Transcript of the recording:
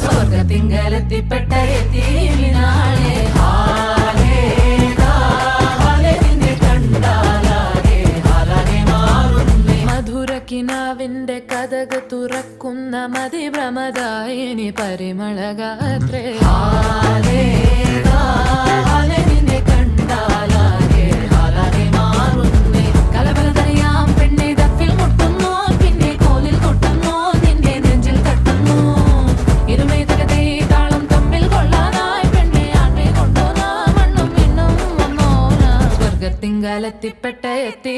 സ്വർഗത്തിങ്കലെത്തിപ്പെട്ട എത്തിനാളെ മധുരക്കിനാവിന്റെ കഥക തുറക്കുന്ന മതിഭ്രമദായിനി പരിമളഗാത്രേ നിന്നെ കണ്ടാലാകെ ഹാലാകെ മാറുന്നേ കലബലതറിയാം പെണ്ണെ ദഫിൽ മുട്ടുന്നു പിന്നെ കോലിൽ കൊട്ടുന്നു നിന്റെ നെഞ്ചിൽ തട്ടുന്നു ഇരുമേ തകതേ താളം തമ്മിൽ കൊള്ളാനായി പെണ്ണെ ആട്ടെ കൊണ്ടോനാ മണ്ണും മിണ്ണും വന്നോനാ സ്വർഗത്തിങ്കലെത്തിപ്പെട്ട എത്തി